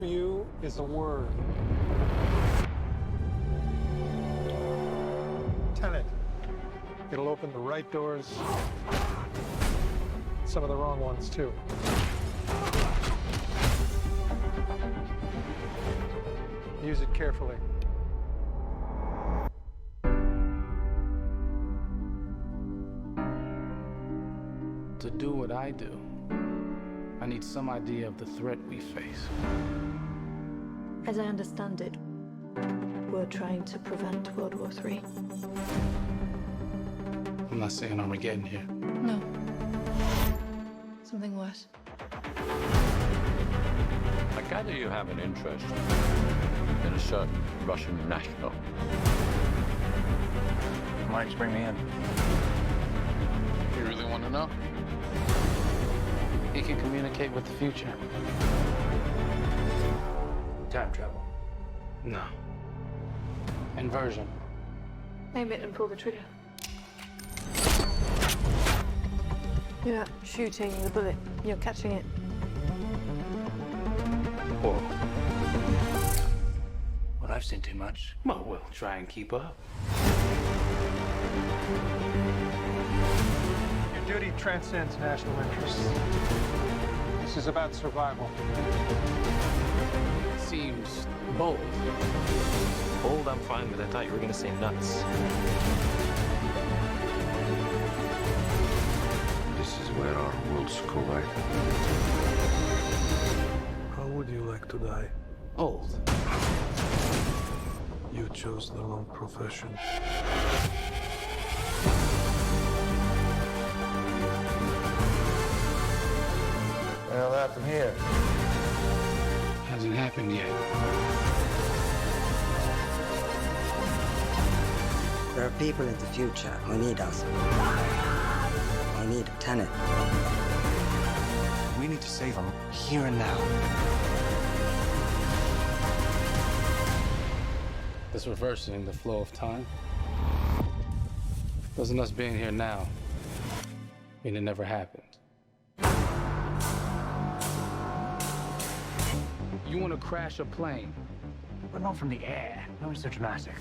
for you is a word. Tenet. It'll open the right doors, some of the wrong ones, too. Use it carefully. To do what I do, I need some idea of the threat we face. As I understand it, we're trying to prevent World War III. I'm not saying Armageddon here. No. Something worse. I gather you have an interest in a certain Russian national. Why don't you bring me in? You really want to know? He can communicate with the future. Time travel. No. Inversion. Aim it and pull the trigger. You're not shooting the bullet, you're catching it. Whoa. Well, I've seen too much. Well, we'll try and keep up. Your duty transcends national interests. This is about survival. Seems bold. Bold, I'm fine with. I thought you were gonna say nuts. This is where our worlds collide. How would you like to die? Old. You chose the wrong profession. Well, happened here. Hasn't happened yet. There are people in the future who need us. Who need Tenet. We need to save them here and now. This reversing the flow of time. Doesn't us being here now mean it never happened? You want to crash a plane? But not from the air. No one's so dramatic.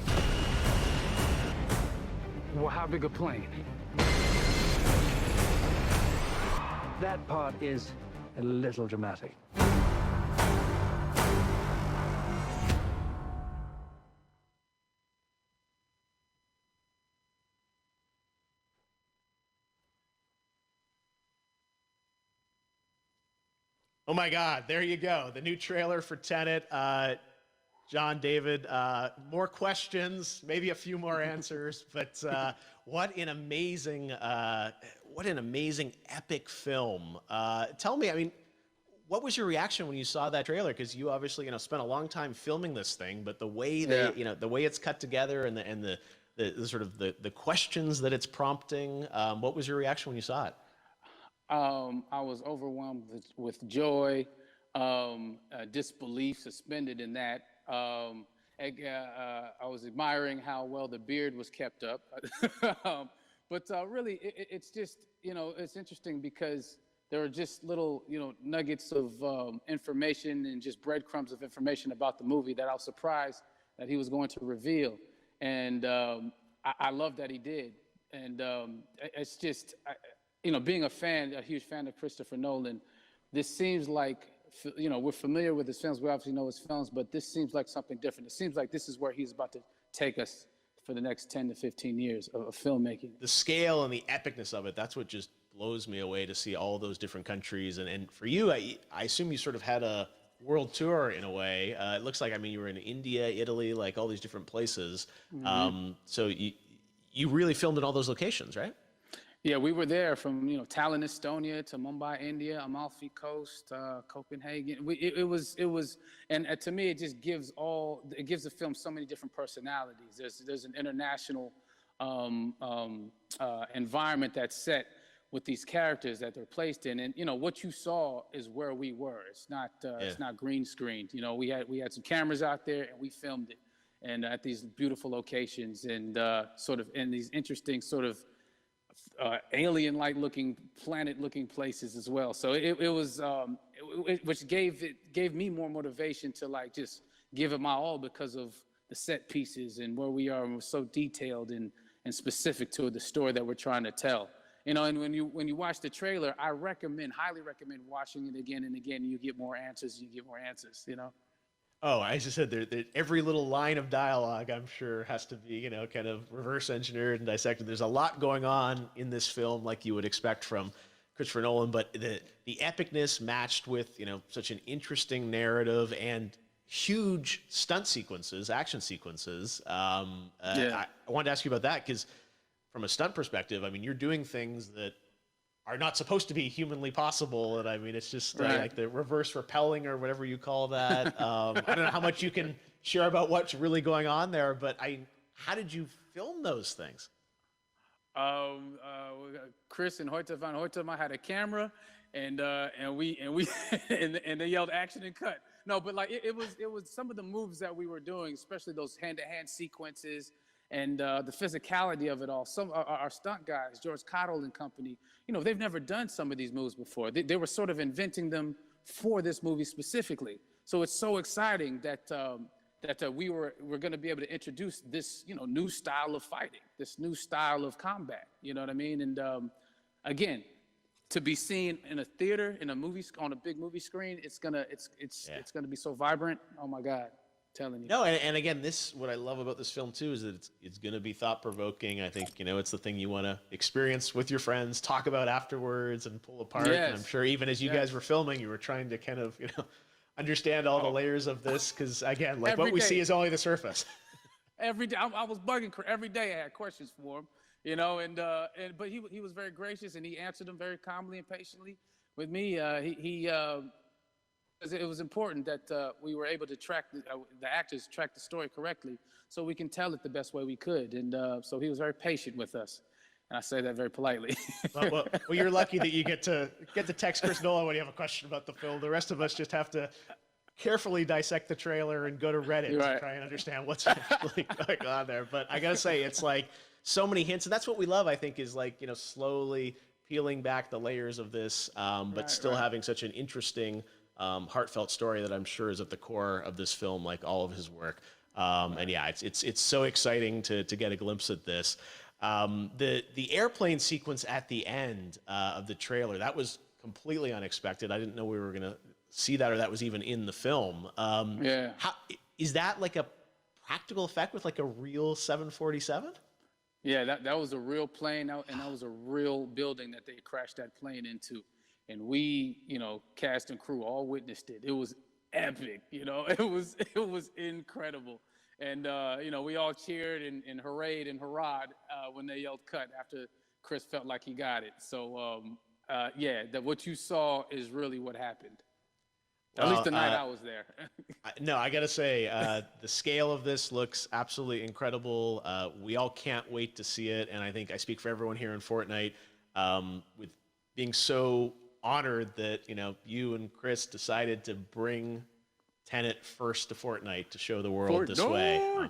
Well, how big a plane? That part is a little dramatic. Oh my God, there you go. The new trailer for Tenet. John, David, more questions, maybe a few more answers, but what an amazing epic film. Tell me, I mean, what was your reaction when you saw that trailer? Because you obviously, spent a long time filming this thing, but the way the way it's cut together and the sort of the questions that it's prompting, what was your reaction when you saw it? I was overwhelmed with joy, disbelief, suspended in that. I was admiring how well the beard was kept up. But really, it's just, it's interesting because there are just little, nuggets of information and just breadcrumbs of information about the movie that I was surprised that he was going to reveal. And I love that he did. And it's just, being a huge fan of Christopher Nolan, this seems like, we're familiar with his films. We obviously know his films, but this seems like something different. It seems like this is where he's about to take us for the next 10 to 15 years of filmmaking. The scale and the epicness of it, that's what just blows me away to see all those different countries. And for you, I assume you sort of had a world tour in a way. It looks like, you were in India, Italy, like all these different places. Mm-hmm. So you really filmed in all those locations, right? Yeah, we were there from Tallinn, Estonia, to Mumbai, India, Amalfi Coast, Copenhagen. It was, and to me, it just gives the film so many different personalities. There's an international environment that's set with these characters that they're placed in, and what you saw is where we were. It's not green screened. We had some cameras out there and we filmed it, and at these beautiful locations and sort of in these interesting sort of alien-like looking, planet-looking places as well. So it was, which gave me more motivation to like just give it my all because of the set pieces and where we are, and we're so detailed and specific to the story that we're trying to tell. You know, and when you watch the trailer, I highly recommend watching it again and again. You get more answers. You know. Oh, as I said, every little line of dialogue, I'm sure, has to be, you know, kind of reverse engineered and dissected. There's a lot going on in this film, like you would expect from Christopher Nolan, but the epicness matched with, you know, such an interesting narrative and huge stunt sequences, action sequences. I wanted to ask you about that because from a stunt perspective, I mean, you're doing things that are not supposed to be humanly possible. And I mean, it's just like the reverse rappelling or whatever you call that. I don't know how much you can share about what's really going on there, but how did you film those things? Chris and Hoyte van Hoytema had a camera, and they yelled action and cut. No, but like it was some of the moves that we were doing, especially those hand-to-hand sequences and the physicality of it all. Some our stunt guys, George Cottle and company, you know, they've never done some of these moves before. They were sort of inventing them for this movie specifically. So it's so exciting that we're going to be able to introduce this, you know, new style of fighting, this new style of combat. You know what I mean? And again, to be seen in a theater, in a movie, on a big movie screen, it's gonna be so vibrant. Oh my God, I'm telling you. No, and again, what I love about this film too is that it's gonna be thought provoking. I think, you know, it's the thing you want to experience with your friends, talk about afterwards, and pull apart. Yes. And I'm sure even as you guys were filming, you were trying to kind of, you know, understand all the layers of this because again, like what we see is only the surface. Every day, I was bugging every day. I had questions for him. You know, but he was very gracious and he answered them very calmly and patiently. With me, it was important that we were able to track the actors track the story correctly, so we can tell it the best way we could. And so he was very patient with us, and I say that very politely. well, you're lucky that you get to text Chris Nolan when you have a question about the film. The rest of us just have to carefully dissect the trailer and go to Reddit to try and understand what's really going on there. But I gotta say, it's like so many hints, and that's what we love, I think, is like, you know, slowly peeling back the layers of this, but still having such an interesting, heartfelt story that I'm sure is at the core of this film, like all of his work. And yeah, it's so exciting to get a glimpse at this. The airplane sequence at the end of the trailer, that was completely unexpected. I didn't know we were gonna see that, or that was even in the film. How is that, like a practical effect with like a real 747? Yeah, that was a real plane, and that was a real building that they crashed that plane into. And we, you know, cast and crew all witnessed it. It was epic, you know. It was incredible. And, you know, we all cheered and hurrayed and hurrahed when they yelled cut after Chris felt like he got it. So, yeah, what you saw is really what happened. At least the night I was there. No, I got to say, the scale of this looks absolutely incredible. We all can't wait to see it. And I think I speak for everyone here in Fortnite with being so honored that, you know, you and Chris decided to bring Tenet first to Fortnite to show the world this way.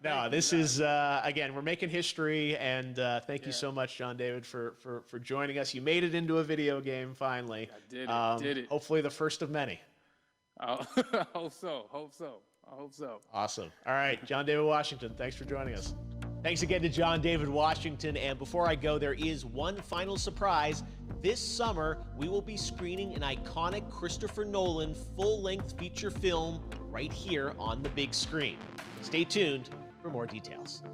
No, this is, again, we're making history, and thank you so much, John David, for joining us. You made it into a video game, finally. I did it. Hopefully the first of many. I hope so. Awesome. All right, John David Washington, thanks for joining us. Thanks again to John David Washington, and before I go, there is one final surprise. This summer, we will be screening an iconic Christopher Nolan full-length feature film right here on the big screen. Stay tuned for more details.